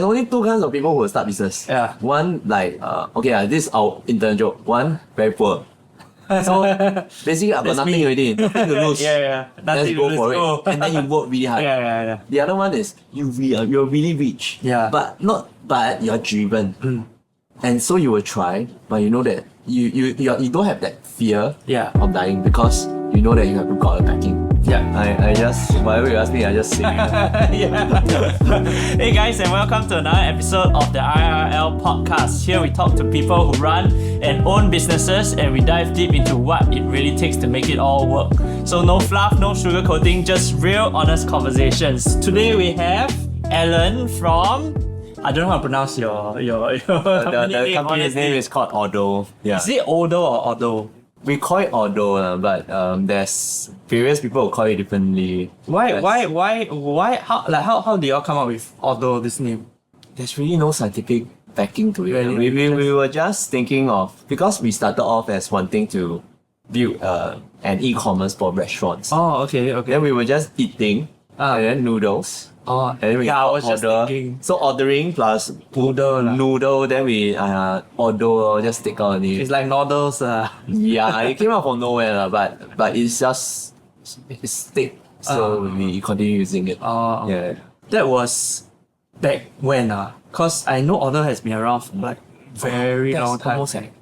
There's only two kinds of people who will start business. Yeah. One, this is our internal joke. One, very poor. So basically, I've got nothing already. Nothing to lose. Nothing Let's go to for lose. it. And then you work really hard. The other one is you're really rich. But you're driven. And so you will try, but you know that you don't have that fear of dying because you know that you have got a backing. I just, whatever you ask me, I just say. Hey guys, and welcome to another episode of the IRL podcast. Here we talk to people who run and own businesses, and we dive deep into what it really takes to make it all work. So no fluff, no sugarcoating, just real honest conversations. Today we have Alan from... I don't know how to pronounce your the company's name is called Oddle. Is it Oddle or Oddle? We call it Oddle, but there's various people who call it differently. Why? How do y'all come up with Oddle, this name? There's really no scientific backing to it. Really? We were just thinking of, because we started off as wanting to build an e-commerce for restaurants. Oh, okay. Then we were just eating and then noodles. Oh, and then we I was just order. thinking. So ordering plus noodle, then we order, just take out the name. It's like noodles. Yeah, it came out from nowhere, but it's just it's stick. So we continue using it. That was back when cause I know Oddle has been around for like very long time. Almost like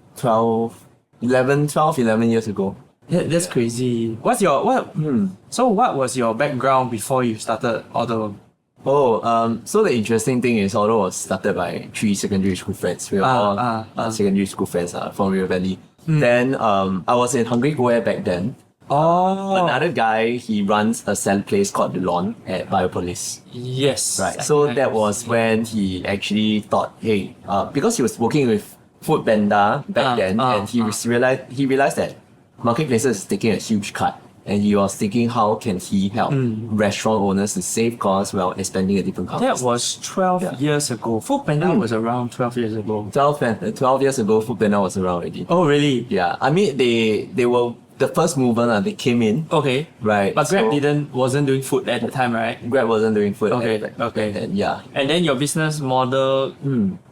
11 years ago. Yeah, that's crazy. So what was your background before you started Oddle? So the interesting thing is Oddle was started by 3 secondary school friends. We were all secondary school friends from River Valley. Then I was in Hungry Go Air back then. Another guy, he runs a sand place called The Lawn at Biopolis. Yes. Right. So that was when he actually thought, hey, because he was working with Food Panda back then, and he realized that marketplaces is taking a huge cut. And he was thinking, how can he help restaurant owners to save costs while expanding a different concept? That was 12 years ago. Food Panda was around 12 years ago. 12 years ago, Food Panda was around already. Oh, really? Yeah. I mean, they were the first mover. They came in. Okay. Right. But Grab wasn't doing food at the time, right? Grab wasn't doing food. Okay. Back then, yeah. And then your business model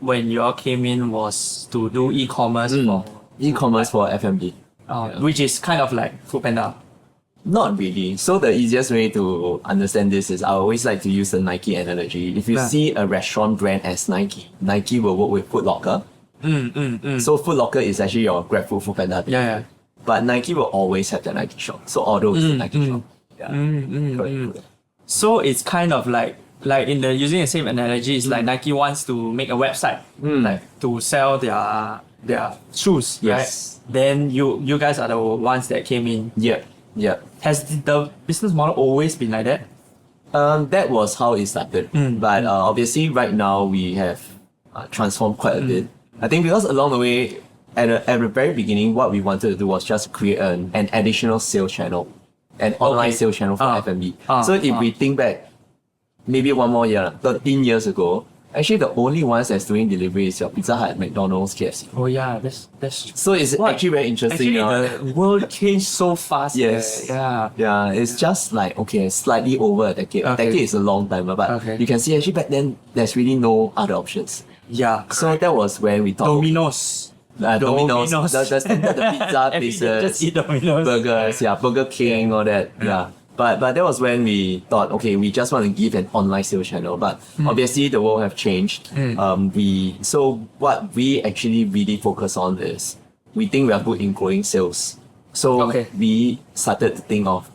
when you all came in was to do e-commerce for F&B. Which is kind of like Food Panda. Not really. So the easiest way to understand this is I always like to use the Nike analogy. If you see a restaurant brand as Nike, Nike will work with Foot Locker. So Foot Locker is actually your GrabFood, Food Panda. Yeah. But Nike will always have the Nike shop. So Oddle is the Nike shop. Correct. So it's kind of like in the using the same analogy, it's like Nike wants to make a website like to sell their shoes, yes. Right? Then you guys are the ones that came in. Yeah. Has the business model always been like that? That was how it started. But obviously right now we have transformed quite a bit. I think because along the way, at the very beginning, what we wanted to do was just create an additional sales channel, an online sales channel for F&B. So if we think back, maybe one more year, 13 years ago, actually the only ones that's doing delivery is your Pizza Hut, McDonald's, KFC. Oh yeah, that's so it's actually very interesting. Actually, the world changed so fast. Yes. Yeah. It's just like slightly over a decade. A decade is a long time, but you can see actually back then there's really no other options. Yeah. So that was when we thought Domino's. Domino's. The pizza places. Just eat Domino's. Burgers, Burger King, all that. Yeah. But that was when we thought, we just want to give an online sales channel. But obviously the world have changed. So what we actually really focus on is we think we are good in growing sales. So we started to think of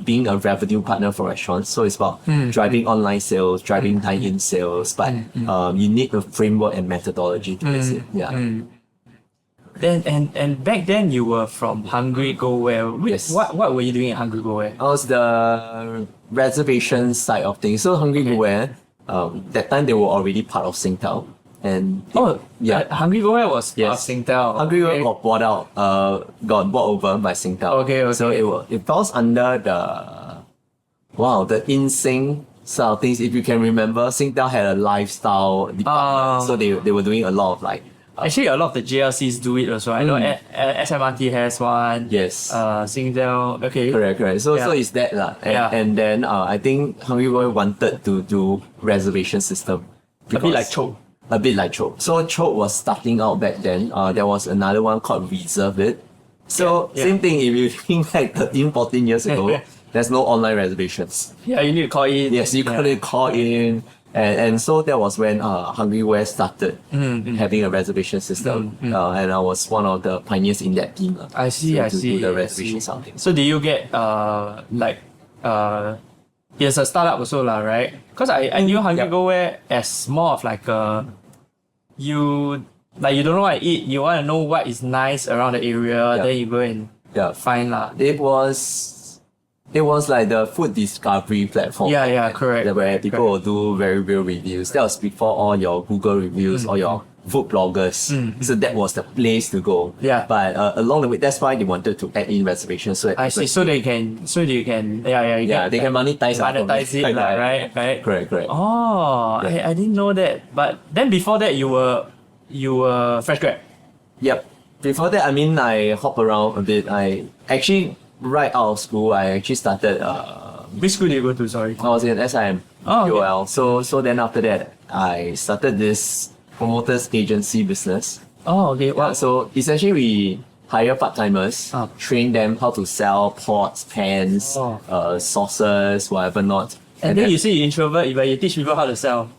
being a revenue partner for restaurants. So it's about driving online sales, driving dine-in sales. But you need a framework and methodology to this. Then and back then you were from Hungry Go Where. Yes. What were you doing at Hungry Go Where? I was the reservation side of things. So Hungry Go Where, that time they were already part of Singtel. And Hungry Go Where was part of Singtel. Hungry Go Where got bought out, got bought over by Singtel. Okay. So it falls under the InSync side of things. If you can remember, Singtel had a lifestyle department. So they were doing a lot of like actually, a lot of the JLCs do it also. I know SMRT has one. Yes. Singtel. Okay. Correct. So it's that lah. And then I think Hungry Boy wanted to do reservation system. A bit like Choke. A bit like Choke. So Choke was starting out back then. There was another one called Reserve It. So same thing, if you think like 13, 14 years ago, there's no online reservations. Yeah, you need to call in. Yes, you gotta call in. And so that was when Hungryware started having a reservation system. And I was one of the pioneers in that team. I see. To do the reservation something. So did you get it's a startup also lah, right? Because I knew Hungryware as more of like you don't know what to eat, you want to know what is nice around the area, then you go and find lah. It was like the food discovery platform. Yeah, correct. Where people will do very real reviews. That was before all your Google reviews or your food bloggers. So that was the place to go. Yeah. But along the way, that's why they wanted to add in reservations. So I see. So they can they can monetize it, right? Correct. Oh, I didn't know that. But then before that, you were fresh grad. Yep. Before that, I mean, I hop around a bit. I actually, right out of school, I actually started. Which school did you go to? Sorry. I was in SIM. Oh, UOL. So then after that, I started this promoters agency business. Oh, okay. Wow. So essentially, we hire part-timers, train them how to sell pots, pans, sauces, whatever not. And then you say you're introvert, but you teach people how to sell.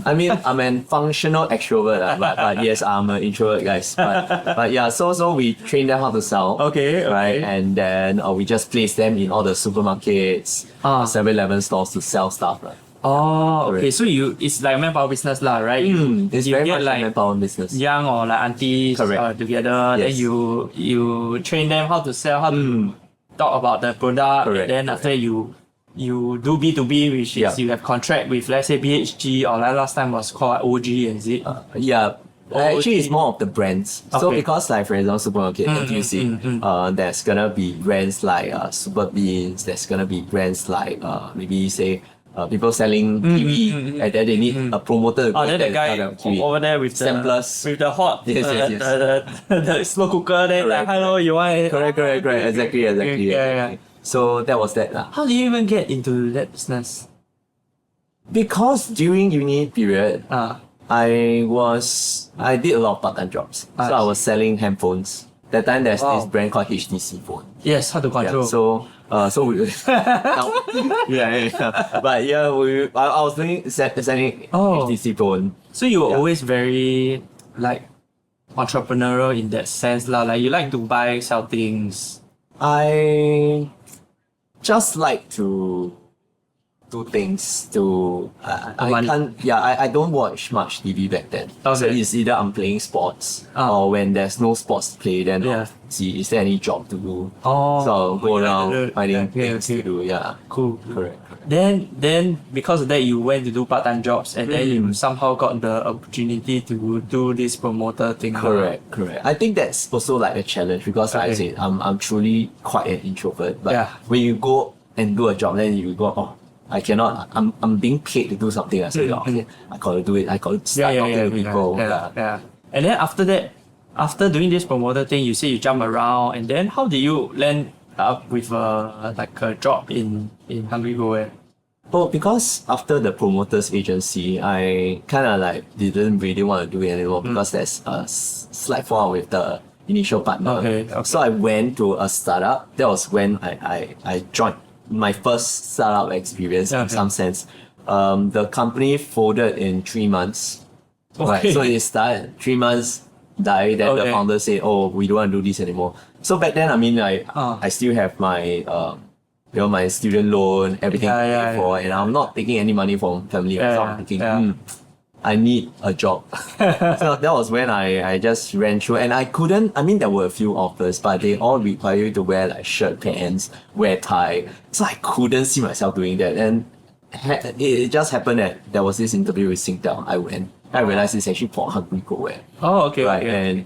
I mean, I'm an functional extrovert, but yes, I'm an introvert, guys. But yeah, so we train them how to sell. Okay. Right, and then we just place them in all the supermarkets, 7-Eleven stores to sell stuff. Right? Oh, okay. So it's like a manpower business lah, right? It's you very get much like a manpower business. Young or like aunties together. Yes. Then you train them how to sell, how to talk about the product. Correct. And then after you do B2B, which is you have contract with, let's say, BHG, or like last time was called OG, is it? Actually, it's more of the brands. Okay. So because like, for example, supermarket, NTUC, there's gonna be brands like Super Beans, there's gonna be brands like maybe say people selling kiwi, and then they need a promoter to go then the guy over there with the hot the slow cooker, then like, hello, you want it? Correct. Exactly. Yeah. So that was that. How do you even get into that business? Because during uni period, I did a lot of part-time jobs. So I was selling handphones. That time there's this brand called HTC phone. Yes, how to control. So we But I was doing selling HTC phone. So you were always very like entrepreneurial in that sense lah. Like you like to buy, sell things. I just like to do things I don't watch much TV back then. So it's either I'm playing sports or when there's no sports to play, then see is there any job to do. So I'll go around finding things to do. Yeah. Cool. Correct. Then because of that you went to do part-time jobs, and then you somehow got the opportunity to do this promoter thing. Correct. I think that's also like a challenge because like I said, I'm truly quite an introvert. But when you go and do a job, then you go, I cannot. I'm being paid to do something. I say, I gotta do it. I gotta start talking to people. Yeah. And then after that, after doing this promoter thing, you say you jump around, and then how did you land up with a job in Hungryware? Well, because after the promoters agency, I kind of like didn't really want to do it anymore because there's a slight fallout with the initial partner. Okay. So I went to a startup. That was when I joined my first startup experience in some sense. The company folded in 3 months. Right. So it started 3 months, died. Then the founder said, "Oh, we don't want to do this anymore." So back then, I mean, I still have my my student loan, everything to pay for, and I'm not taking any money from family. So I'm thinking, I need a job. So that was when I just ran through, and I couldn't. I mean, there were a few offers, but they all require you to wear like shirt, pants, wear tie. So I couldn't see myself doing that, and it just happened that there was this interview with Singtel. I went. I realized it's actually for Hungryware. Oh, okay. Right,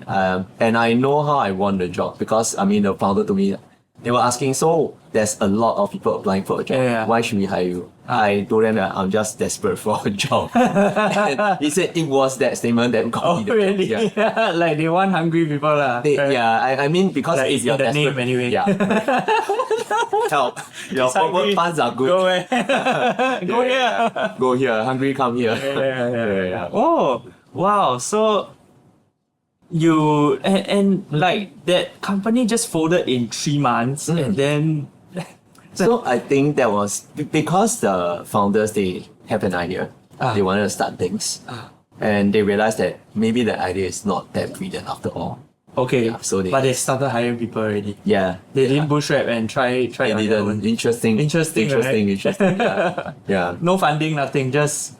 and I know how I won the job because I mean the founder told me, they were asking, so there's a lot of people applying for a job. Why should we hire you? I told them that I'm just desperate for a job. And he said it was that statement that got me the job. Really? Yeah. Like they want hungry people lah. I mean because like if you're in the desperate, name anyway. Yeah. help. Your forward funds are good. Go away. Go here. Go here. Hungry, come here. Yeah. Oh, wow. So you and like that company just folded in 3 months and then So I think that was because the founders, they have an idea. They wanted to start things. And they realized that maybe the idea is not that brilliant after all. okay. Yeah, so but they started hiring people already. Yeah. They didn't bootstrap and try They on their own. didn't. Interesting. Right? Yeah. Yeah. No funding, nothing. Just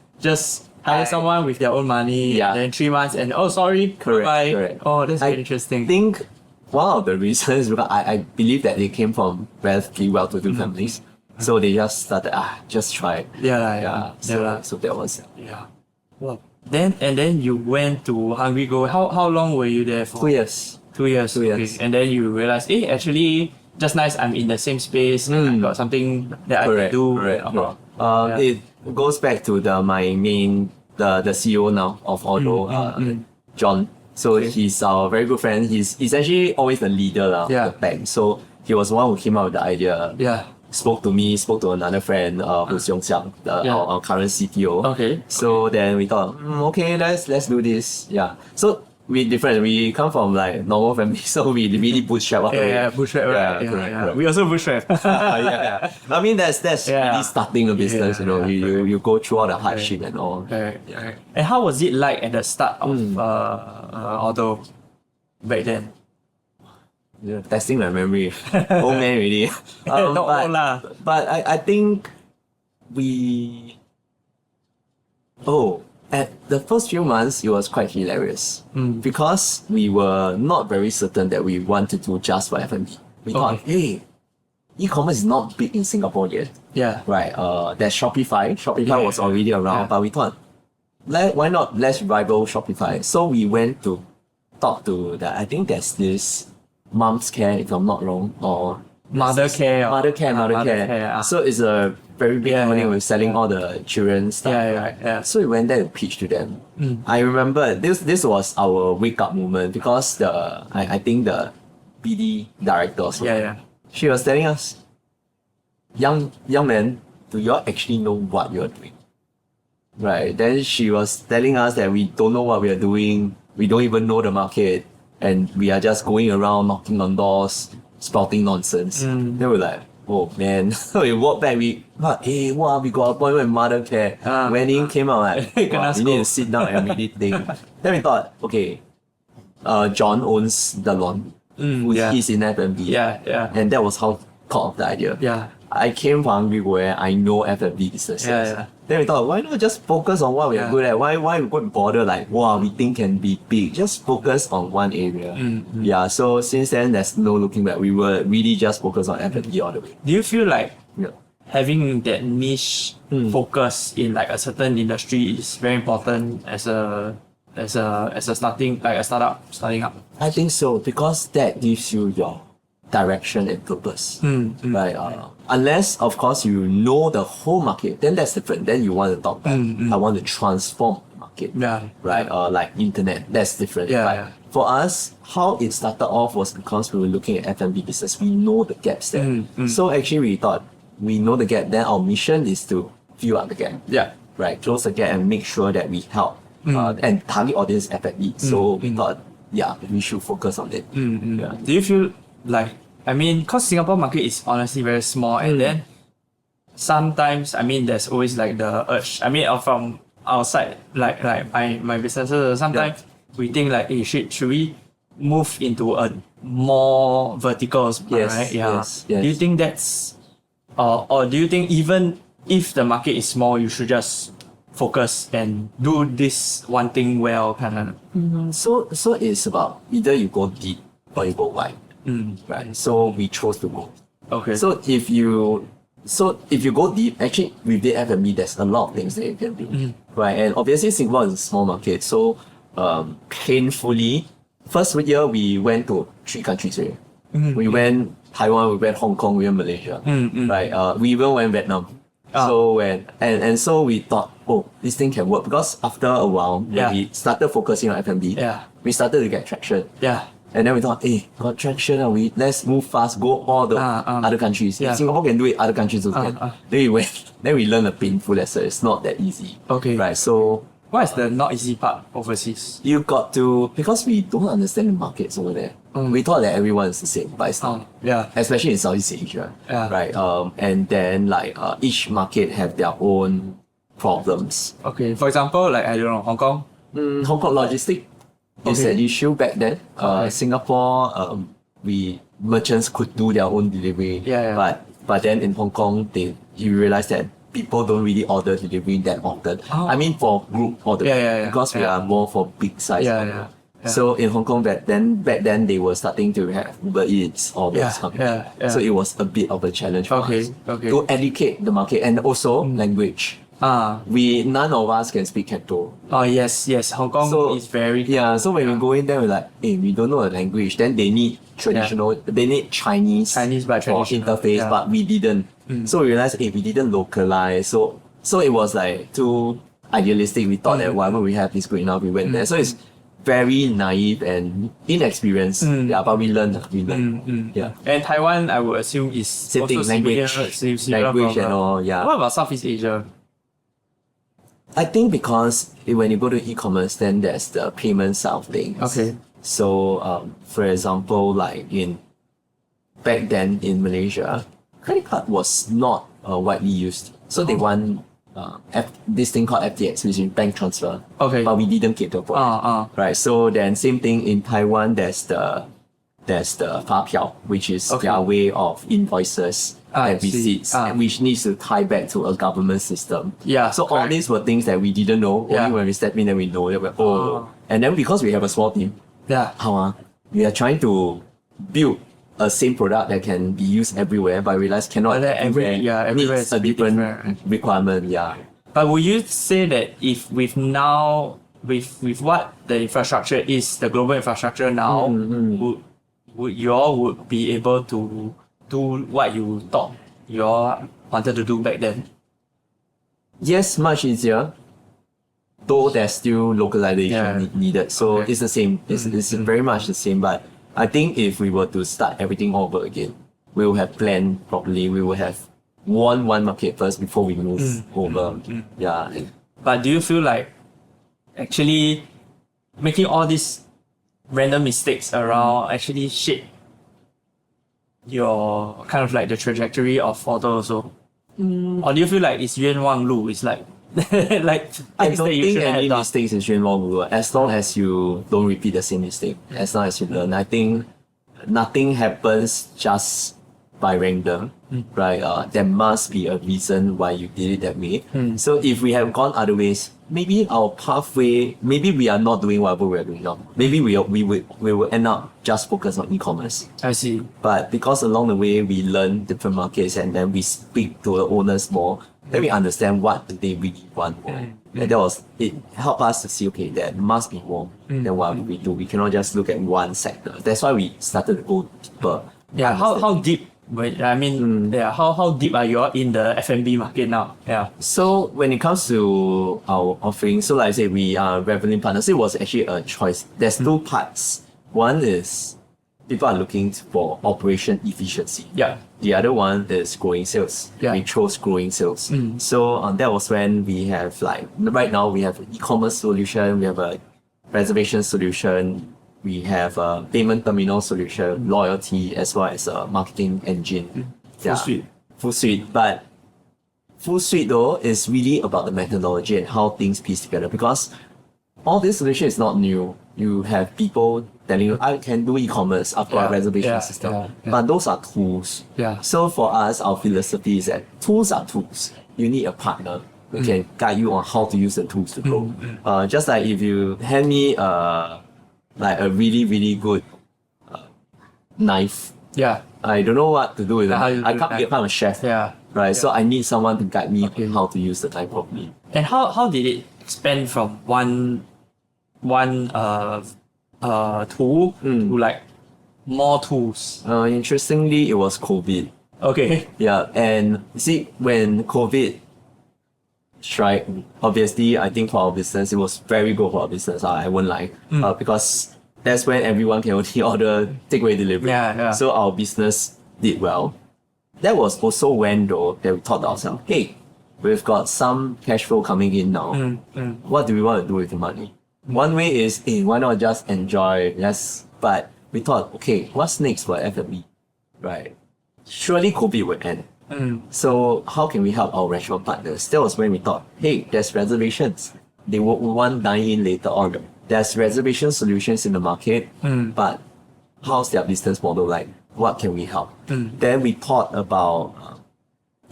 hire someone with their own money. Yeah. Then 3 months and oh sorry. Correct, Bye. correct. Oh, that's very I interesting. think one of the reasons because I believe that they came from relatively well-to-do families. So they just started, just try it. Yeah. So that was Yeah. Well, then you went to Hungry Go. How long were you there for? 2 years. 2 years. 2 years. Okay. And then you realized, actually, just nice. I'm in the same space. I've got something that I can do. Correct. Yeah. It goes back to my main the CEO now of Oddle, John. So he's our very good friend. He's actually always the leader of the bank. So he was the one who came up with the idea. Yeah. Spoke to me, spoke to another friend, who's Yong Xiang, our current CTO. Okay. So then we thought, okay, let's do this. Yeah. So we different. We come from like normal family, so we really bootstrap up. Bootstrap, right? Correct. We also bootstrap. Yeah. I mean that's really starting a business. Yeah. You go through all the hardship and all. Right. And how was it like at the start of Oddle back then? Yeah, testing my memory. Old man already. Not old lah. But I think at the first few months, it was quite hilarious. Because we were not very certain that we want to do just for F&B. We thought, hey, e-commerce is not big in Singapore yet. Yeah. Right. There's Shopify. Shopify was already around, but we thought, why not let's rival Shopify? So we went to talk to I think there's this Mom's Care, if I'm not wrong, or Mother Care. Mother Care. So it's a very big company with selling all the children's stuff. Yeah. So we went there to pitch to them. I remember this was our wake up moment because I think the BD director also, she was telling us, young man, do you all actually know what you're doing? Right. Then she was telling us that we don't know what we are doing. We don't even know the market. And we are just going around knocking on doors, spouting nonsense. Then we're like, oh man. We walked back, we got appointment with Mother Care. When in came out, like, we need to sit down and really think. Then we thought, okay, John owns the lawn. He's in F&B. Yeah. And that was how thought of the idea. Yeah. I came from Hungry where I know F&B businesses. Then we thought, why not just focus on what we're good at? Why we go and bother like, wow, we think can be big. Just focus on one area. Yeah, so since then, there's no looking back. We were really just focused on F&B all the way. Do you feel like having that niche focus in like a certain industry is very important as a starting up? I think so, because that gives you your direction and purpose. Right? Unless, of course, you know the whole market, then that's different. Then you want to talk about, I want to transform the market. Right? Like internet, that's different. For us, how it started off was because we were looking at F&B business. We know the gaps there. So actually we thought, we know the gap, then our mission is to fill up the gap. Right? Close the gap and make sure that we help and target audience F&B. So we thought, we should focus on it. Do you feel like, I mean, because Singapore market is honestly very small, and then sometimes, I mean, there's always like the urge. I mean, from outside, like my businesses, sometimes we think like, hey, should we move into a more verticals, right? Yes. Do you think that's, or do you think even if the market is small, you should just focus and do this one thing well, kind of? So it's about either you go deep or you go wide. Right. So we chose to go. Okay. So if you go deep, actually with the F&B, there's a lot of things that you can do. Right. And obviously Singapore is a small market. So painfully, first year we went to 3 countries already. We went Taiwan, we went Hong Kong, we went Malaysia. Right. We even went Vietnam. So so we thought, oh, this thing can work, because after a while when we started focusing on F&B, we started to get traction. And then we thought, hey, got traction, let's move fast, go all the other countries. Yeah. If Singapore can do it, other countries also can. Then we went, then we learned a painful lesson. It's not that easy. Okay. Right, so What is the not easy part overseas? you got to, because we don't understand the markets over there. We thought that everyone is the same, but it's not. Yeah. Especially in Southeast Asia. Yeah. Right. And then like each market have their own problems. Okay. For example, like I don't know, Hong Kong. Hong Kong logistic is an issue back then. Singapore, merchants could do their own delivery. Yeah. But then in Hong Kong, you realize that people don't really order delivery that often. I mean for group order. Because we are more for big size. Yeah. So in Hong Kong back then they were starting to have Uber Eats or those companies. So it was a bit of a challenge for us to educate the market, and also language. None of us can speak Canto. Oh yes. Hong Kong is very so when we go in there, we're like, hey, we don't know the language. Then they need traditional, they need Chinese but for traditional interface, but we didn't. So we realized, hey, we didn't localize. So it was like too idealistic. We thought that whatever we have is good enough. We went there. So it's very naive and inexperienced. But we learned. Yeah. And Taiwan, I would assume, is Same also thing, language, similar language problem. and all. Yeah. What about Southeast Asia? I think because when you go to e-commerce, then there's the payment side of things. Okay. So, for example, like back then in Malaysia, credit card was not widely used. So they want this thing called FTX, which is bank transfer. Okay. But we didn't cater for it. Right. So then same thing in Taiwan, there's the 发票, which is their way of invoices and receipts, which needs to tie back to a government system. Yeah. So all these were things that we didn't know. Only when we step in, then we know that we're And then because we have a small team, we are trying to build a same product that can be used everywhere, but I realize cannot everywhere needs is a different requirement. Yeah. But would you say that if with what the infrastructure is, the global infrastructure now, would you all would be able to do what you thought you all wanted to do back then? Yes, much easier. Though there's still localization needed. So it's the same. It's very much the same. But I think if we were to start everything over again, we will have planned properly. We will have won one market first before we move over. Yeah. But do you feel like actually making all these random mistakes around actually shape your kind of like the trajectory of Oddle also? Or do you feel like it's 冤枉路? It's like I don't think any mistakes is 冤枉路. As long as you don't repeat the same mistake, as long as you learn. I think nothing happens just by random, right? There must be a reason why you did it that way. So if we have gone other ways, maybe our pathway, maybe we are not doing whatever we are doing now. Maybe we will end up just focus on e-commerce. I see. But because along the way we learn different markets and then we speak to the owners more, then we understand what they really want. And it helped us to see, okay, there must be more than what we do. We cannot just look at one sector. That's why we started to go deeper. Yeah, how deep? How deep are you all in the F&B market now? Yeah. So when it comes to our offering, so like I say, we are revenue partners. It was actually a choice. There's two parts. One is people are looking for operation efficiency. Yeah. The other one is growing sales. Yeah. We chose growing sales. So that was when we have right now we have an e-commerce solution, we have a reservation solution, we have a payment terminal solution, loyalty, as well as a marketing engine. Full suite. But full suite though is really about the methodology and how things piece together, because all this solution is not new. You have people telling you, I can do e-commerce after a reservation system. But those are tools. So for us, our philosophy is that tools are tools. You need a partner who can guide you on how to use the tools to grow. Just like if you hand me like a really, really good knife. I don't know what to do with it. I can't become a chef. Right. So I need someone to guide me how to use the knife properly. And how did it expand from one tool to like more tools? Interestingly, it was COVID. Okay. Yeah, and see, when COVID strike, obviously, I think for our business, it was very good for our business. I won't lie, because that's when everyone can only order takeaway delivery. So our business did well. That was also when though that we thought to ourselves, hey, we've got some cash flow coming in now. What do we want to do with the money? One way is, hey, why not just enjoy? Yes, but we thought, okay, what's next for F&B? Right? Surely COVID would end. So how can we help our restaurant partners? That was when we thought, hey, there's reservations. They would want dine in later on. There's reservation solutions in the market, but how's their business model like? What can we help? Then we thought about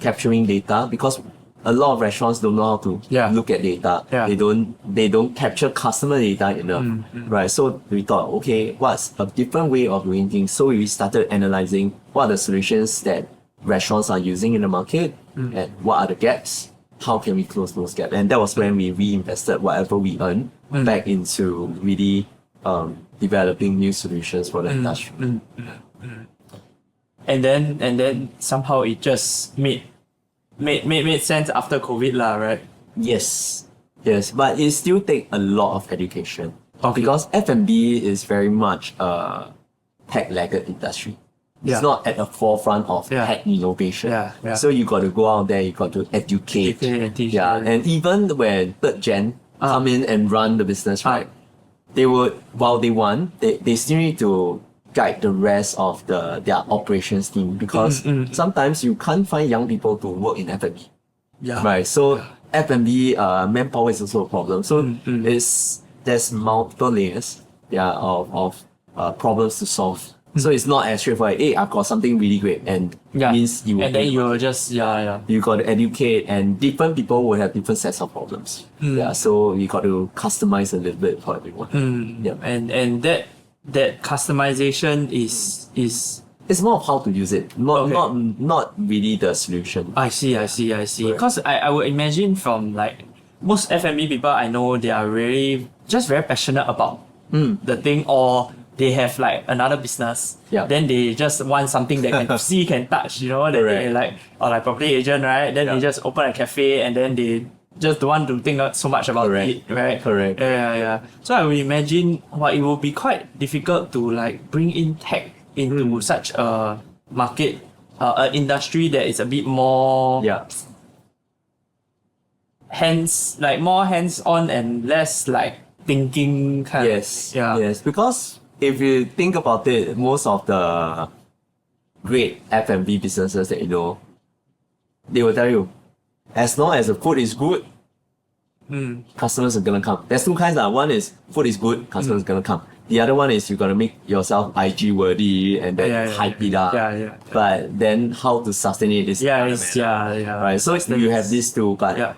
capturing data, because a lot of restaurants don't know how to look at data. They don't capture customer data enough, right? So we thought, okay, what's a different way of doing things? So we started analyzing what are the solutions that restaurants are using in the market and what are the gaps. How can we close those gaps? And that was when we reinvested whatever we earned back into really developing new solutions for the industry. And then somehow it just made sense after COVID lah, right? Yes, but it still takes a lot of education because F&B is very much a tech-lagged industry. It's not at the forefront of tech innovation. So you got to go out there, you got to educate. Teach, and even when third gen come in and run the business, right? They would, while they want, they still need to guide the rest of their operations team, because sometimes you can't find young people to work in F&B. Right. So F&B manpower is also a problem. So there's multiple layers of problems to solve. So it's not as straightforward. Hey, I've got something really great, and means you. And then you'll just You got to educate, and different people will have different sets of problems. So you got to customize a little bit for everyone. And that customization is it's more of how to use it, not really the solution. I see. Because I would imagine from like most F&B people I know, they are really just very passionate about the thing, or they have like another business. Then they just want something that can see, can touch, that they like, or like property agent, right? Then they just open a cafe, and then they just don't want to think so much about it, right? Correct. So I would imagine it will be quite difficult to like bring in tech into such a market, an industry that is a bit more more hands-on and less like thinking kind of. Yes, because if you think about it, most of the great F&B businesses that you know, they will tell you, as long as the food is good, customers are gonna come. There's two kinds. One is food is good, customers are gonna come. The other one is you gotta make yourself IG worthy and then hype it up. But then how to sustain it is right. So you have these two, but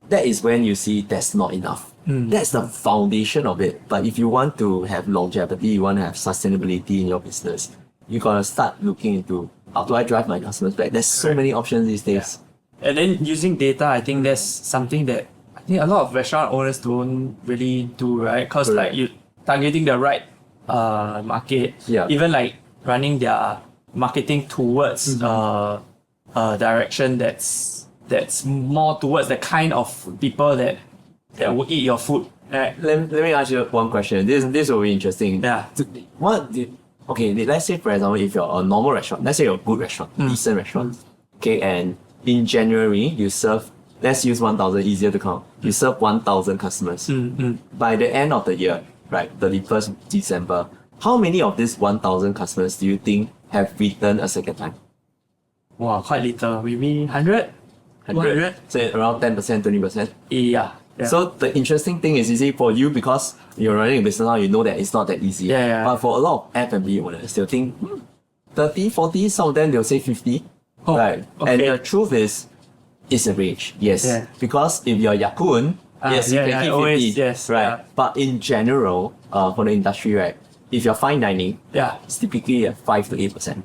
that is when you see that's not enough. That's the foundation of it. But if you want to have longevity, you want to have sustainability in your business, you gotta start looking into, how do I drive my customers back? There's so many options these days. And then using data, I think that's something that I think a lot of restaurant owners don't really do, right? Because like you targeting the right market, even like running their marketing towards direction that's more towards the kind of people that will eat your food. Right? Let me ask you one question. This will be interesting. Let's say for example, if you're a normal restaurant, let's say you're a good restaurant, decent restaurant, and in January you serve, let's use 1,000, easier to count. You serve 1,000 customers. By the end of the year, right, 31st December, how many of these 1,000 customers do you think have returned a second time? Wow, quite little. Maybe 100? 200? So around 10%, 20%? Yeah. So the interesting thing is, you see, for you, because you're running a business now, you know that it's not that easy. But for a lot of F&B owners, they'll think 30, 40, some of them they'll say 50. Right. And the truth is, it's a range. Yes. Because if you're Yakun, yes, you can hit 50. Right. But in general, for the industry, right, if you're fine dining, it's typically at 5 to 8%.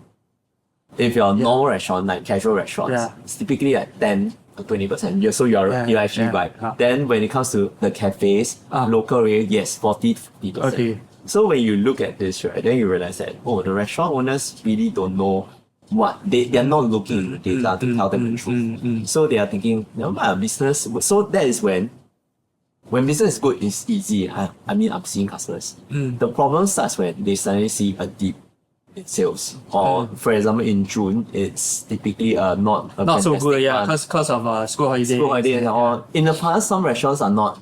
If you're a normal restaurant, like casual restaurants, it's typically at 10 to 20%. So you're actually right. Then when it comes to the cafes, local rate, yes, 40 to 50%. So when you look at this, right, then you realize that, the restaurant owners really don't know what they're not looking at the data to tell them the truth. So they are thinking, my business. So that is when when business is good, it's easy. I mean, I'm seeing customers. The problem starts when they suddenly see a dip in sales. Or, for example, in June, it's typically not a Not so good, fantastic month. because of school holiday. School holiday, or in the past, some restaurants are not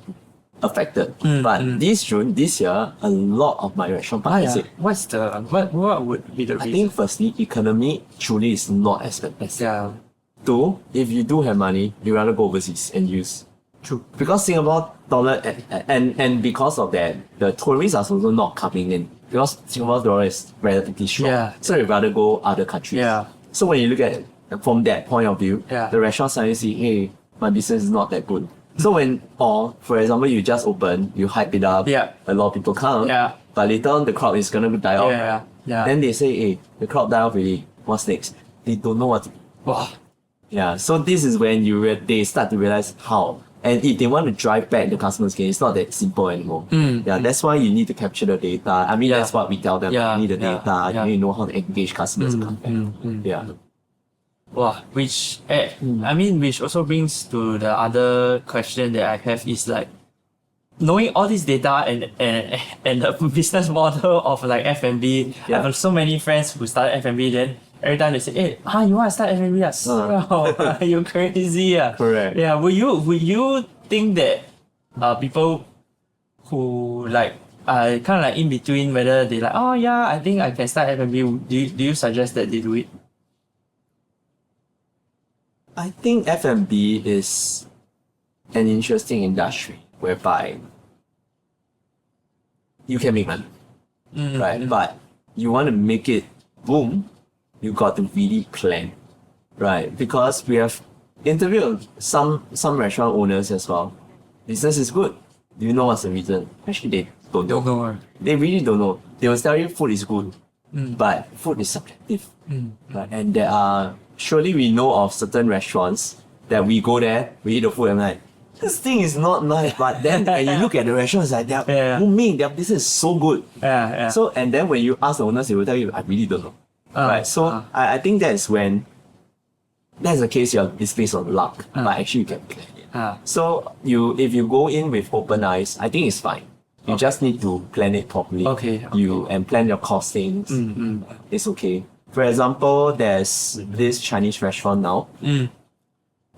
affected. But this June, this year, a lot of my restaurant partners said, What would be the reason? I think firstly, economy truly is not as fantastic. Yeah. Two, if you do have money, you rather go overseas and use. True. Because Singapore dollar and because of that, the tourists are also not coming in. Because Singapore's dollar is relatively strong. Yeah. So you rather go other countries. Yeah. So when you look at it from that point of view, Yeah. the restaurants suddenly see, hey, my business is not that good. So when, or for example, you just open, you hype it up, Yeah. a lot of people come, Yeah. but later on the crowd is gonna die off. Yeah. Then they say, hey, the crowd died off already. What's next? They don't know what to do. Wow. Yeah, so this is when they start to realize how. And if they want to drive back the customers again, it's not that simple anymore. Yeah, that's why you need to capture the data. I mean, that's what we tell them. Yeah, You need the yeah, data. yeah. You need to know how to engage customers. Come back. Yeah. Wow, which which also brings to the other question that I have is like, knowing all this data and the business model of like F&B, I have so many friends who started F&B, then every time they say, hey, you want to start F&B? You're crazy. Correct. Yeah, would you think that people who like kind of like in between, whether they like, oh yeah, I think I can start F&B, do you suggest that they do it? I think F&B is an interesting industry whereby you can make money, right? But you want to make it boom, you got to really plan, right? Because we have interviewed some restaurant owners as well. Business is good. Do you know what's the reason? Actually, they don't know. They really don't know. They will tell you food is good, but food is subjective, right? And there are, surely we know of certain restaurants that we go there, we eat the food and like, this thing is not nice, but then when you look at the restaurants, like they're booming, their business is so good. So, and then when you ask the owners, they will tell you, I really don't know. Right? So I think that's when, that's the case, it's based on luck, but actually you can plan it. So if you go in with open eyes, I think it's fine. You just need to plan it properly. And plan your costings. It's okay. For example, there's this Chinese restaurant now.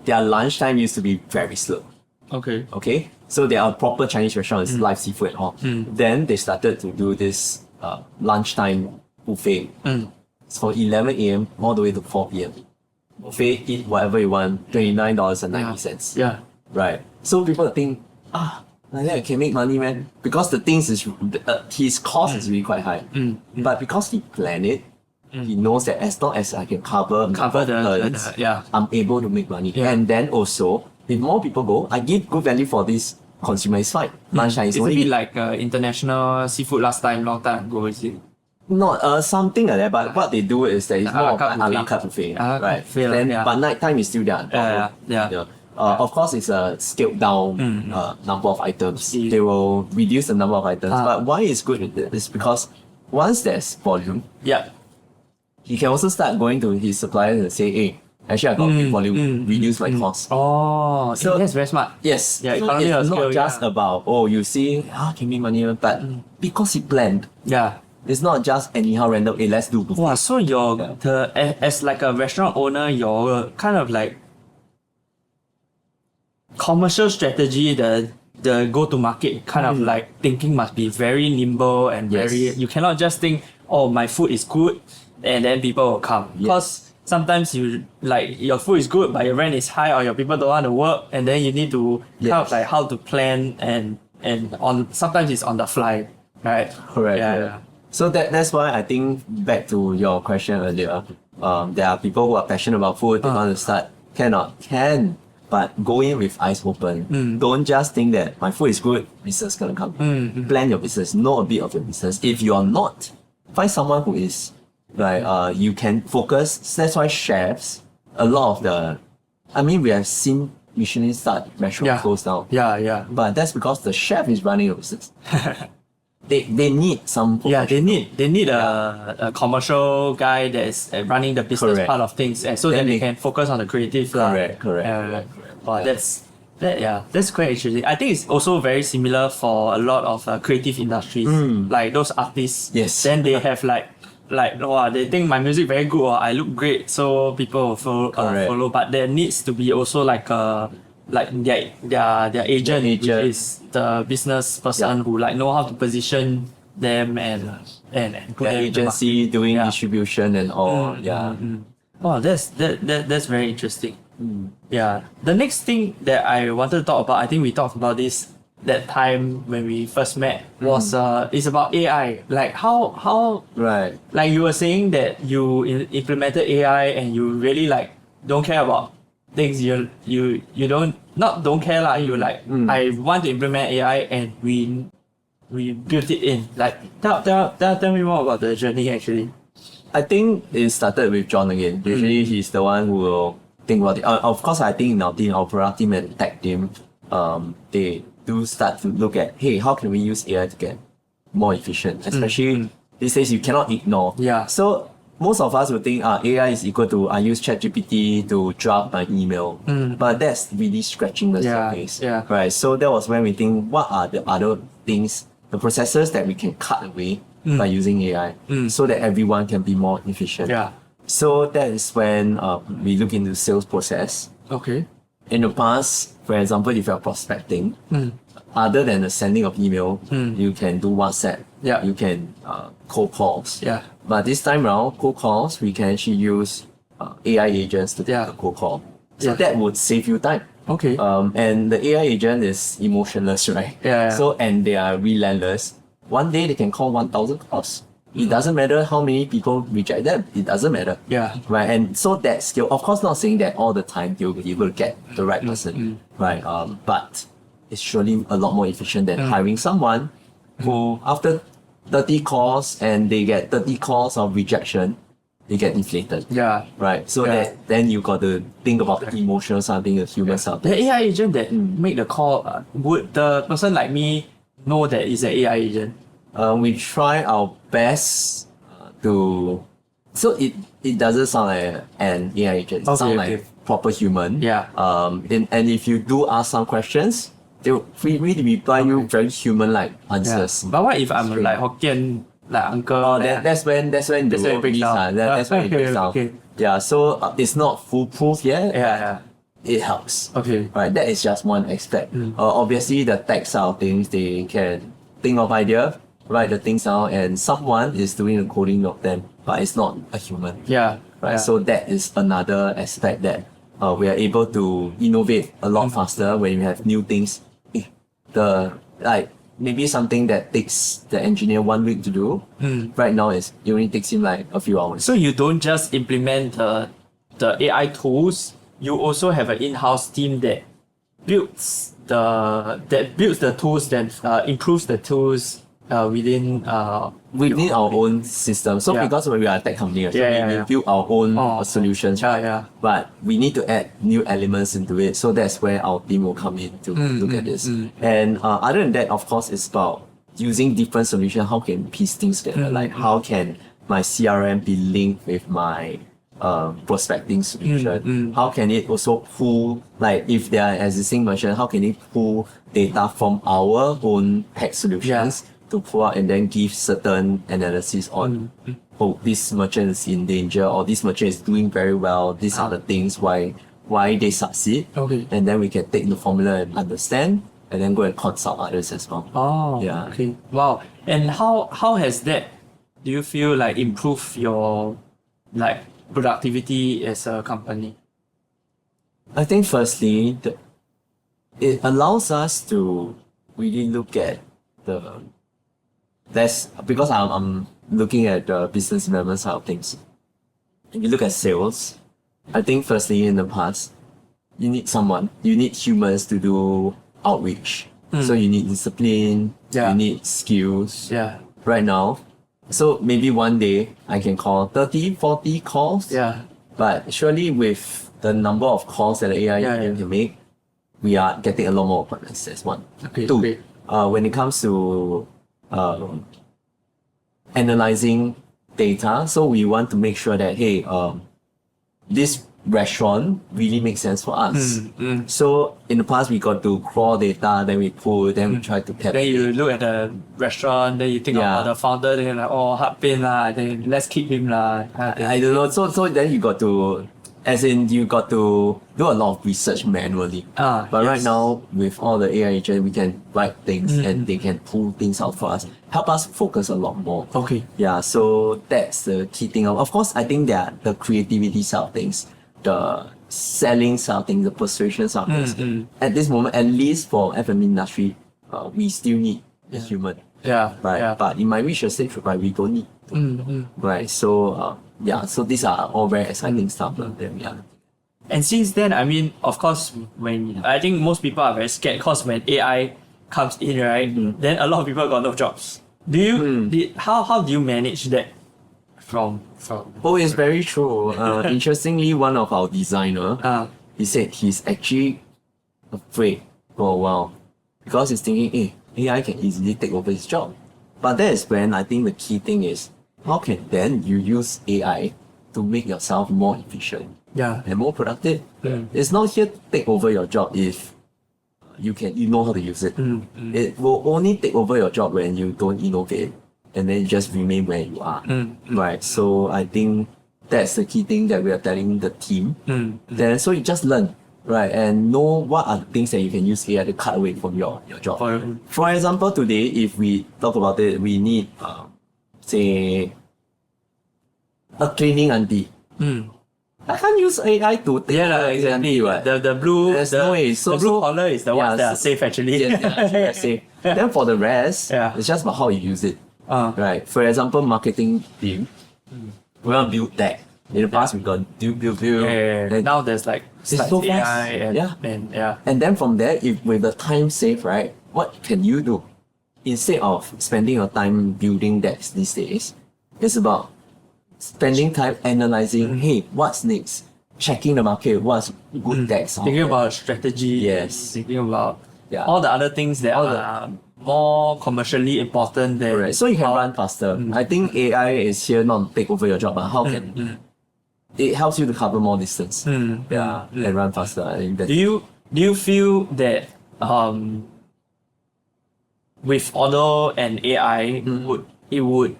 Their lunchtime used to be very slow. Okay. So they are proper Chinese restaurants, live seafood and all. Then they started to do this lunchtime buffet. It's from 11 a.m. all the way to 4 p.m. Buffet, eat whatever you want, $29.90. Yeah. Right. So people think, like that can make money, man. Because the things is, his cost is really quite high. But because he planned it, he knows that as long as I can cover the I'm able to make money. And then also, if more people go, I give good value for this consumer, it's fine. Lunchtime is It's a only bit like international seafood long time ago, is it? not something like that, but what they do is that it's more of an a la carte buffet, right? But nighttime is still there. Of course, it's a scaled down number of items. They will reduce the number of items. But why it's good with it is because once there's volume, he can also start going to his suppliers and say, hey, actually I got big volume, reduce my cost. Oh, so that's very smart. Yes. Yeah, So it's not just about, you see, can make money, but because he planned. It's not just anyhow random, hey, let's do buffet. Wow, so as like a restaurant owner, your kind of like commercial strategy, the go-to market kind of like thinking must be very nimble and very, you cannot just think, oh, my food is good and then people will come. Because sometimes you like your food is good but your rent is high or your people don't want to work, and then you need to kind of like how to plan and on sometimes it's on the fly, right? Correct. So that's why I think back to your question earlier, there are people who are passionate about food, they want to start, can, but go in with eyes open. Don't just think that my food is good, business gonna come. Plan your business, know a bit of your business. If you're not, find someone who is, like, you can focus. That's why chefs, a lot of we have seen Michelin star restaurants close down. But that's because the chef is running a business. They need some they need a commercial guy that is running the business part of things, and so that they can focus on the creative. Correct. Wow, that's That's quite interesting. I think it's also very similar for a lot of creative industries, like those artists. Yes. Then they have wow, they think my music very good or I look great, so people will follow. But there needs to be also like their agent, which is the business person who like know how to position them and put The them in the agency market. doing distribution and all. Oh, that's very interesting. Yeah. The next thing that I wanted to talk about, I think we talked about this that time when we first met, was is about AI. Like how Right. like you were saying that you implemented AI and you really like don't care about things you don't care lah. You like I want to implement AI and we built it in. Like tell me more about the journey actually. I think it started with John again. Usually he's the one who will think about it. Of course, I think in our team, our product team and tech team, they do start to look at, hey, how can we use AI to get more efficient? Especially these days, you cannot ignore. Yeah. So most of us would think AI is equal to I use ChatGPT to draft my email. But that's really scratching the surface. Yeah. Right. So that was when we think, what are the other things, the processes that we can cut away by using AI so that everyone can be more efficient. Yeah. So that is when we look into sales process. Okay. In the past, for example, if you're prospecting, other than the sending of email, you can do WhatsApp. Yeah. You can cold calls. Yeah. But this time around, cold calls, we can actually use AI agents to take a cold call. So that would save you time. Okay. And the AI agent is emotionless, right? Yeah. So, and they are relentless. One day they can call 1,000 calls. It doesn't matter how many people reject them. It doesn't matter. Yeah. Right. And so that skill, of course, not saying that all the time you'll be able to get the right person. Right. But it's surely a lot more efficient than hiring someone who, after 30 calls and they get 30 calls of rejection, they get deflated. Yeah. Right. So that then you got to think about the emotional something, the human something. The AI agent that make the call, would the person like me know that it's an AI agent? We try our best to. So it doesn't sound like an AI agent. It sounds like a proper human. Yeah. And if you do ask some questions, they will really reply you very human-like answers. But what if I'm like Hokkien, like uncle? That's when it breaks down. That's when it breaks down. Okay. Yeah. So it's not foolproof yet. Yeah. It helps. Okay. Right. That is just one aspect. Obviously, the tech side of things, they can think of idea, write the things out, and someone is doing the coding of them, but it's not a human. Yeah. Right. Yeah. So that is another aspect that we are able to innovate a lot faster when you have new things. Maybe something that takes the engineer 1 week to do, right now it only takes him like a few hours. So you don't just implement the AI tools, you also have an in-house team that builds the tools, that improves the tools within our own system. So because we are a tech company, we build our own solutions. But we need to add new elements into it. So that's where our team will come in to look at this. And other than that, of course, it's about using different solutions. How can we piece things together? Like how can my CRM be linked with my prospecting solution? How can it also pull, like if they are existing merchant, how can it pull data from our own tech solutions to pull out and then give certain analysis on, oh, this merchant is in danger, or this merchant is doing very well, these are the things why they succeed. Okay. And then we can take the formula and understand, and then go and consult others as well. Oh, yeah. Okay. Wow. And how has that, do you feel like improve your like productivity as a company? I think firstly, it allows us to really look at because I'm looking at the business development side of things. If you look at sales, I think firstly in the past, you need humans to do outreach. So you need discipline, you need skills. Yeah. Right now, so maybe one day I can call 30, 40 calls. Yeah. But surely with the number of calls that the AI can make, we are getting a lot more appointments. That's one. Okay. Two, when it comes to analyzing data, so we want to make sure that, hey, this restaurant really makes sense for us. So in the past, we got to crawl data, then we pull, then we try to tap. Then you look at the restaurant, then you think about the founder, then you're like, oh, heart pain lah, then let's keep him lah. I don't know. So then you got to, as in you got to do a lot of research manually. But right now, with all the AI agents, we can write things and they can pull things out for us, help us focus a lot more. Okay. Yeah, so that's the key thing. Of course, I think there are the creativity side of things, the selling side of things, the persuasion side of things. At this moment, at least for F&B industry, we still need a human. Yeah. Right. Yeah. But it might reach a stage where we don't need to. Right. So so these are all very exciting stuff. And since then, I mean, of course, when I think most people are very scared because when AI comes in, right, then a lot of people got no jobs. Do you how do you manage that from Oh, it's very true. Interestingly, one of our designer, he said he's actually afraid for a while because he's thinking, AI can easily take over his job. But that is when I think the key thing is, how can then you use AI to make yourself more efficient and more productive? It's not here to take over your job if you know how to use it. It will only take over your job when you don't innovate and then you just remain where you are. Right. So I think that's the key thing that we are telling the team. Then so you just learn. Right, and know what are the things that you can use AI to cut away from your job. For example, today, if we talk about it, we need, say, a cleaning auntie. I can't use AI to take exactly. Right? The blue, There's no way. the blue collar is the one that are safe actually. Yes, safe. Then for the rest, it's just about how you use it. Right. For example, marketing team, we want to build tech. In the past, we got build. And now there's like it's so fast. AI and then from there, if with the time saved, right, what can you do? Instead of spending your time building decks these days, it's about spending time analyzing, hey, what's next? Checking the market, what's good decks. Thinking about strategy. Yes. Thinking about all the other things that are more commercially important than... Correct. So you can run faster. I think AI is here not to take over your job, but how can... It helps you to cover more distance. And run faster. I think that. Do you feel that with Oddle and AI, it would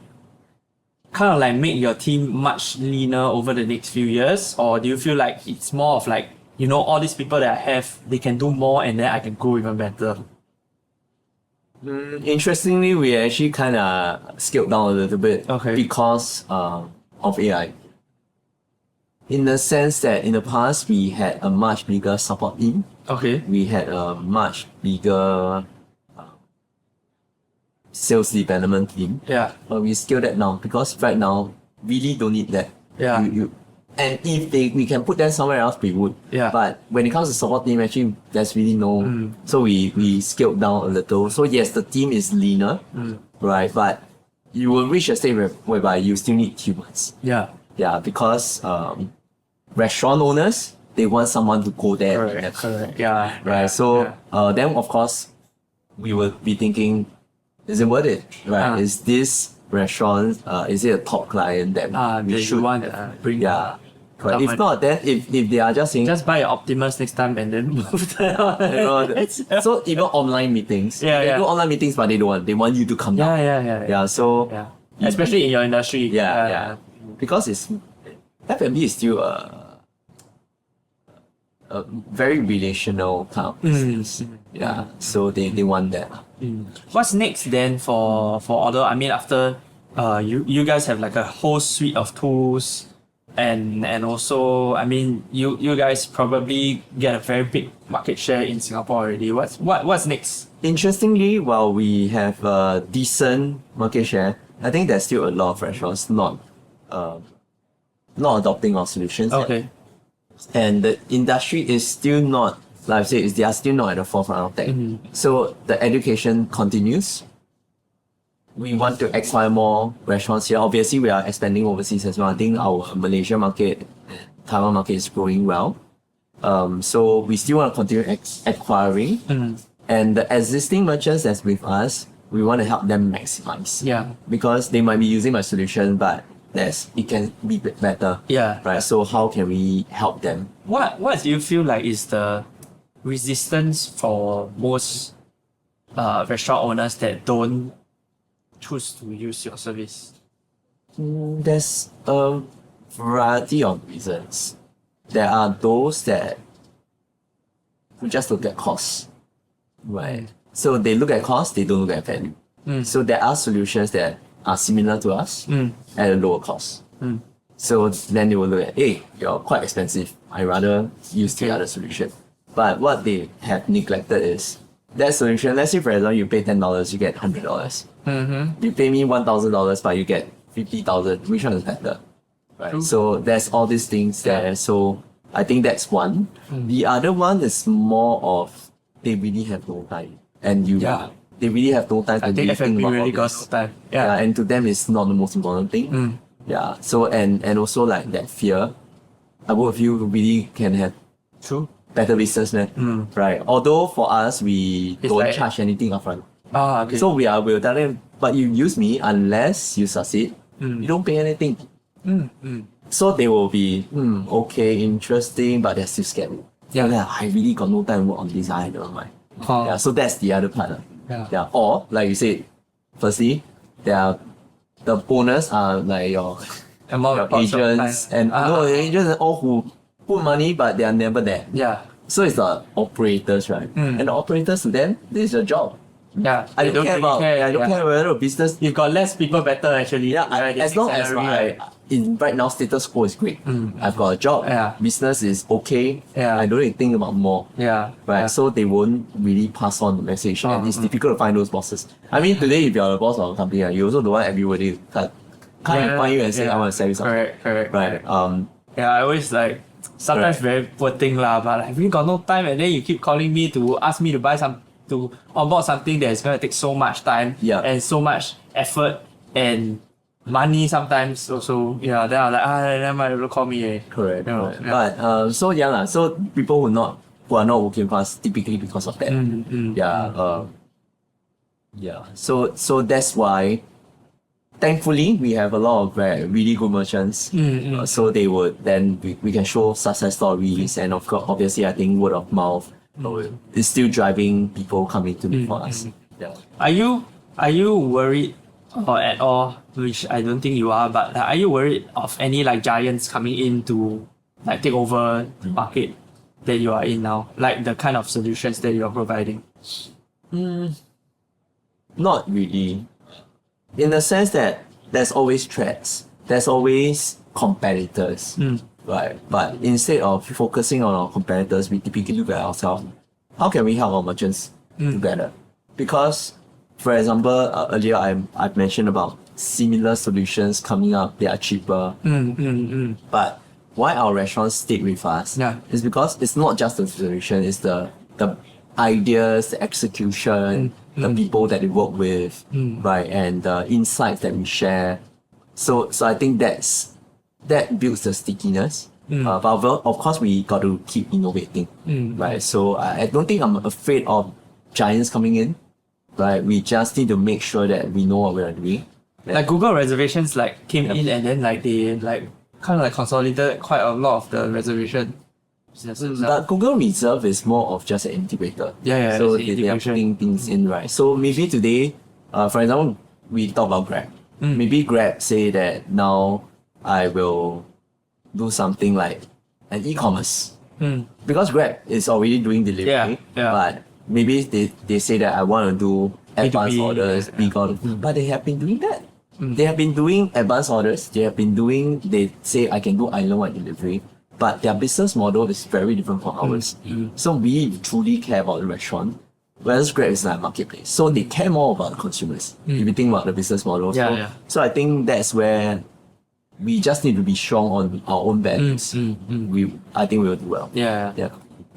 kind of like make your team much leaner over the next few years? Or do you feel like it's more of like, all these people that I have, they can do more and then I can grow even better? Interestingly, we actually kind of scaled down a little bit because of AI. In the sense that in the past, we had a much bigger support team. We had a much bigger sales development team. But we scaled that down because right now, really don't need that. And if we can put them somewhere else, we would. But when it comes to support team, actually, there's really no... So we scaled down a little. So yes, the team is leaner, right? But you will reach a stage whereby you still need humans. Because restaurant owners, they want someone to go there. Right. So then, of course, we will be thinking, is it worth it? Right. Is this restaurant, is it a top client that we should want to bring? But if not, then if they are just saying, just buy an Optimus next time and then move there. So even online meetings, they do online meetings, but they don't want. They want you to come down. So especially in your industry. Because it's F&B is still a very relational kind of business. So they want that. What's next then for Oddle? I mean, after you guys have like a whole suite of tools, and also, I mean, you guys probably get a very big market share in Singapore already. What's next? Interestingly, while we have a decent market share, I think there's still a lot of restaurants not adopting our solutions yet. And the industry is still not, like I said, they are still not at the forefront of tech. So the education continues. We want to acquire more restaurants here. Obviously, we are expanding overseas as well. I think our Malaysia market, Taiwan market is growing well. So we still want to continue acquiring. And the existing merchants that's with us, we want to help them maximize. Because they might be using my solution, but it can be better. Yeah. Right. So how can we help them? What do you feel like is the resistance for most restaurant owners that don't choose to use your service? There's a variety of reasons. There are those that just look at costs, right? So they look at cost, they don't look at value. So there are solutions that are similar to us at a lower cost. So then they will look at, hey, you're quite expensive. I rather use the other solution. But what they have neglected is that solution. Let's say, for example, you pay $10, you get $100. You pay me $1,000, but you get 50,000. Which one is better? Right. True. So there's all these things there. So I think that's one. The other one is more of they really have no time, and they really have no time to I think think F&B about really all got this. no time. Yeah, and to them it's not the most important thing. Yeah. So and also like that fear, both of you really can have True. better business, man. Right. Although for us we It's don't like- charge anything upfront. Okay. So we'll tell them, but you use me unless you succeed. You don't pay anything. So they will be okay, interesting, but they're still scared. Yeah, I really got no time to work on this. I don't mind. Yeah, so that's the other part. Yeah. Or like you said, firstly, the owners are like your Amount of agents and agents are all who put money but they are never there. Yeah. So it's the operators, right? And the operators to them, this is your job. Yeah. I don't care about. I don't care whether a business. You've got less people better actually. Yeah, as long as right now status quo is great. I've got a job. Yeah. Business is okay. Yeah. I don't need to think about more. Yeah. Right. Yeah. So they won't really pass on the message, and it's difficult to find those bosses. I mean, today if you're the boss of a company, you also don't want everybody to come find you and say, "I want to sell you something." Correct. Right. Yeah, I always like sometimes very poor thing lah, but I really got no time, and then you keep calling me to ask me to buy to onboard something that is gonna take so much time and so much effort and money sometimes also. Yeah, then I'm like, never mind, don't call me. Correct. You know, Correct. But so people who are not working fast typically because of that. So that's why. Thankfully, we have a lot of really good merchants. So they would then we can show success stories, and of course, obviously, I think word of mouth is still driving people coming to me for us. Yeah. Are you worried or at all? Which I don't think you are, but are you worried of any like giants coming in to like take over the market that you are in now? Like the kind of solutions that you are providing? Not really. In the sense that there's always threats, there's always competitors, right? But instead of focusing on our competitors, we typically look at ourselves. How can we help our merchants together? Because, for example, earlier I've mentioned about similar solutions coming up. They are cheaper. But why our restaurants stick with us is because it's not just the solution, it's the ideas, the execution, the people that we work with, right, and the insights that we share. So I think that builds the stickiness. But of course, we got to keep innovating, right? So I don't think I'm afraid of giants coming in, right? We just need to make sure that we know what we are doing. Like Google reservations like came in and then like they like kind of like consolidated quite a lot of the reservation businesses. But Google Reserve is more of just an integrator. So it's they are putting things in, right? So maybe today, for example, we talk about Grab. Maybe Grab say that now I will do something like an e-commerce. Because Grab is already doing delivery, but maybe they say that I want to do advanced orders, big orders. But they have been doing that. They have been doing advanced orders. They say I can do island-wide delivery. But their business model is very different from ours. So we truly care about the restaurant, whereas Grab is like a marketplace. So they care more about the consumers. If you think about the business model. So I think that's where we just need to be strong on our own values. I think we will do well. Yeah.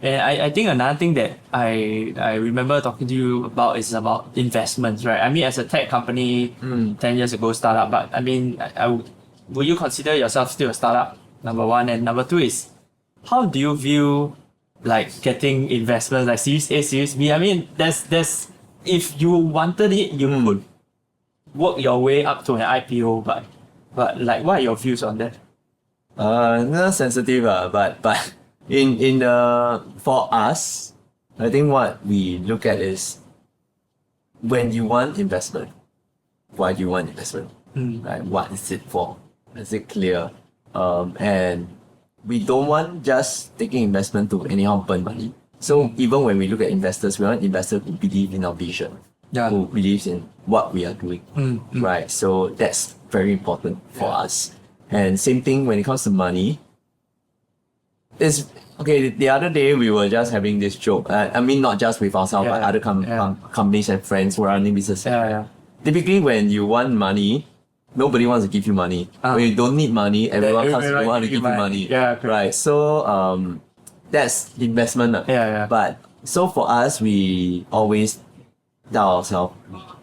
And I think another thing that I remember talking to you about is about investments, right? I mean, as a tech company, 10 years ago, startup, but I mean, would you consider yourself still a startup? Number one. And number two is, how do you view like getting investments like Series A, Series B? I mean, there's if you wanted it, you could work your way up to an IPO, but But like, what are your views on that? Not sensitive, but in for us, I think what we look at is when you want investment, why do you want investment? Right? What is it for? Is it clear? And we don't want just taking investment to anyhow burn money. So even when we look at investors, we want investors who believe in our vision, who believes in what we are doing, right? So that's very important for us. And same thing when it comes to money. It's okay. The other day we were just having this joke. I mean, not just with ourselves, but other companies and friends who are running business. Typically, when you want money, nobody wants to give you money. When you don't need money, everyone comes to want to give you money. Right. So that's investment. But so for us, we always tell ourselves,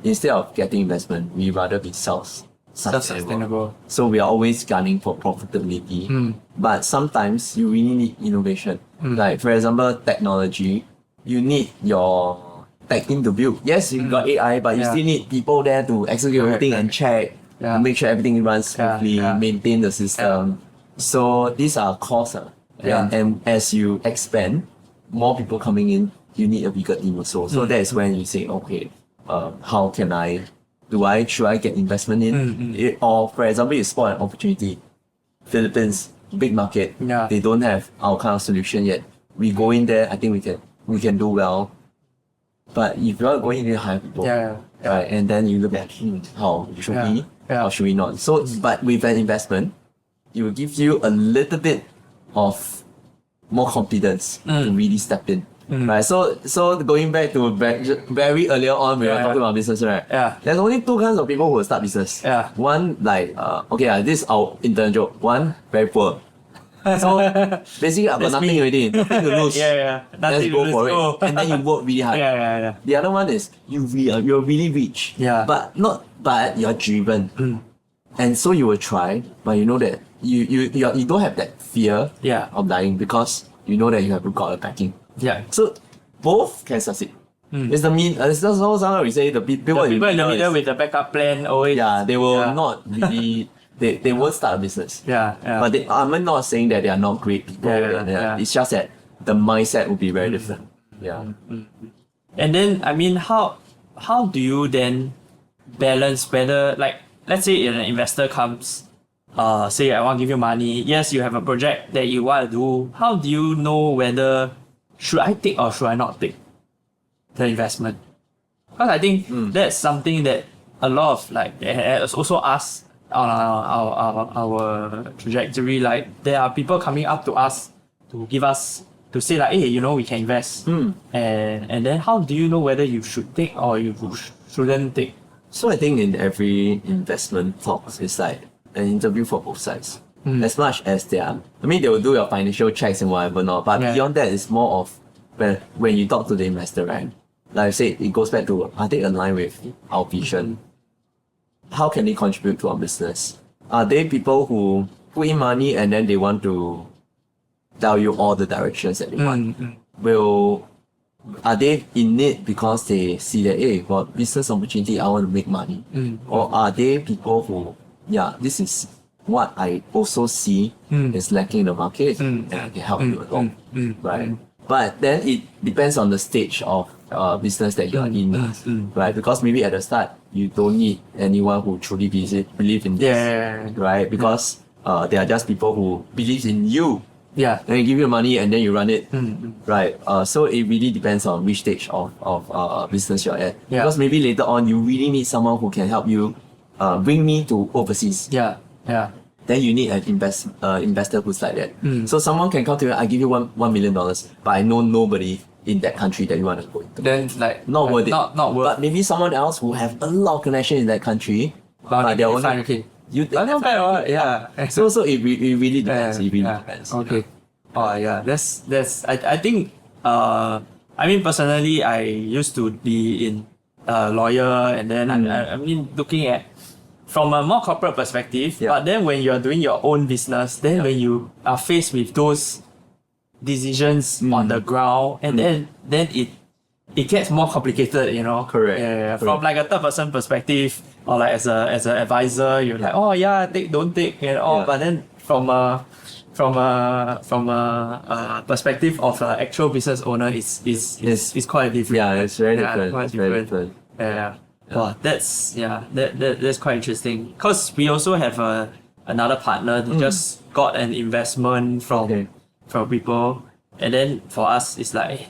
instead of getting investment, we rather be self-sustainable. So we are always gunning for profitability. But sometimes you really need innovation. Like for example, technology, you need your tech team to build. Yes, you got AI, but you still need people there to execute everything and check, to make sure everything runs smoothly, maintain the system. So these are costs. And as you expand, more people coming in, you need a bigger team also. So that is when you say, okay, how can should I get investment in? Or for example, you spot an opportunity. Philippines, big market. They don't have our kind of solution yet. We go in there, I think we can do well. But if you're going in, you hire people. Right? And then you look at how should we, how should we not? So but with an investment, it will give you a little bit of more confidence to really step in. Right, so going back to very earlier on, we were talking about business, right? There's only two kinds of people who will start business. One like this is our internal joke. One very poor. So basically, I've got nothing already, nothing to lose. Let's go for it, and then you work really hard. The other one is you're really rich, but you're driven, and so you will try, but you know that you don't have that fear of dying because you know that you have got a backing. So both can succeed. It's it's just sometimes we say the people in the middle with the backup plan always. They will not really. They won't start a business. But I'm not saying that they are not great people. It's just that the mindset will be very different. And then I mean, how do you then balance whether, like, let's say an investor comes, say I want to give you money. Yes, you have a project that you want to do. How do you know whether should I take or should I not take the investment? Because I think that's something that a lot of, like, also us on our trajectory, like there are people coming up to us to give us, to say like, hey, we can invest. And then how do you know whether you should take or you shouldn't take? So I think in every investment talks, it's like an interview for both sides. As much as they will do your financial checks and whatever not, but beyond that, it's more of when you talk to the investor, right? Like I said, it goes back to, are they aligned with our vision? How can they contribute to our business? Are they people who put in money and then they want to tell you all the directions that they want? Are they in it because they see that, hey, for business opportunity, I want to make money? Or are they people who, this is what I also see is lacking in the market and I can help you along, right? But then it depends on the stage of business that you're in, right? Because maybe at the start, you don't need anyone who truly believe in this, right? Because they are just people who believe in you. Then they give you money and then you run it, right? So it really depends on which stage of business you're at. Because maybe later on, you really need someone who can help you bring me to overseas. Then you need an investor who's like that. So someone can come to you, I give you $1 million, but I know nobody in that country that you want to go into. Then like not worth it. Not worth. But maybe someone else who have a lot of connection in that country, but they're only not bad, So it really depends. It really depends. Okay. That's I think I mean personally I used to be in lawyer, and then I mean looking at from a more corporate perspective, but then when you're doing your own business, then when you are faced with those decisions on the ground, and then it gets more complicated, you know. Correct. Yeah. Correct. From like a third person perspective, or like as an advisor, you're like, oh yeah, take, don't take, you know. But then from a perspective of an actual business owner, it's quite different. Yeah, it's very different. Quite It's very different. different. Yeah. Wow, that's quite interesting. Cause we also have another partner that just got an investment from people, and then for us it's like,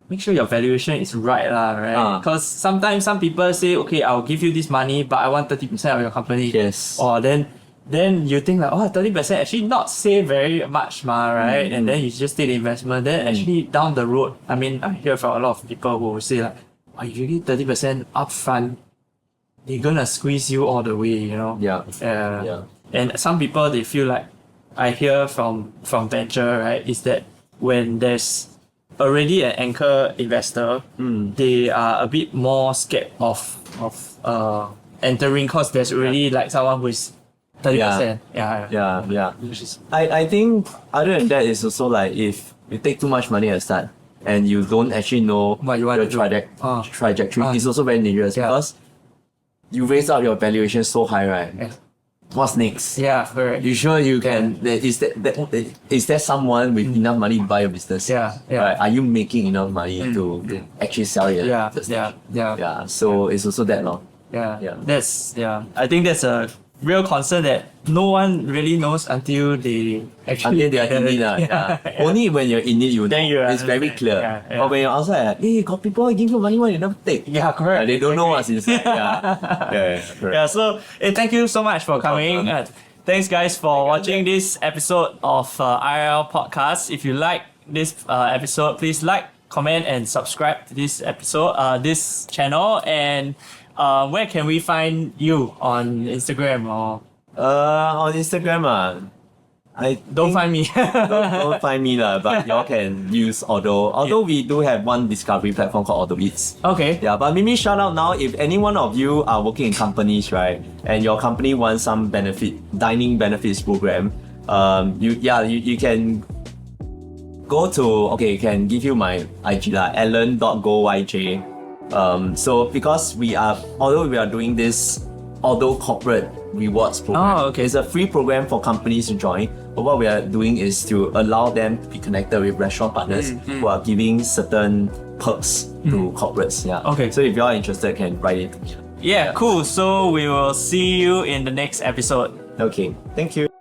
make sure your valuation is right, right? Because sometimes some people say, okay, I'll give you this money, but I want 30% of your company. Yes. Or then you think like, 30% actually not say very much, right? And then you just take the investment. Then actually down the road, I mean, I hear from a lot of people who will say like, if you give 30% upfront, they're gonna squeeze you all the way, you know? Yeah. And some people, they feel like, I hear from venture, right, is that when there's already an anchor investor, they are a bit more scared of entering, because there's already like someone who is 30%. Yeah. I think other than that is also like, if you take too much money at the start and you don't actually know what you want your to do. trajectory, it's also very dangerous because you raise up your valuation so high, right? Yeah. What's next? Yeah, correct. You sure you can? Is there someone with enough money to buy your business? Yeah. Right? Are you making enough money to actually sell it? Yeah. So it's also that, no? Yeah. I think that's a real concern that no one really knows until they actually they are in it. Only when you're in it, it's very clear. But when you're outside, like, hey, got people give you money, why you never take? Yeah, correct. They don't know what's inside. Correct. So thank you so much for coming. Thanks guys for watching this episode of IRL Podcast. If you like this episode, please like, comment and subscribe to this episode, this channel. And where can we find you on Instagram or? On Instagram, Don't find me. don't find me but y'all can use Oddle. Although we do have one discovery platform called Oddle Eats. Okay. Yeah, but maybe shout out now, if any one of you are working in companies, right, and your company wants some dining benefits program, you can go to, can give you my IG alan.gohyj. So because although we are doing this Oddle corporate rewards program, it's a free program for companies to join. But what we are doing is to allow them to be connected with restaurant partners who are giving certain perks to corporates. Yeah. Okay. So if you are interested, can write it to me. Yeah, cool. So we will see you in the next episode. Okay. Thank you.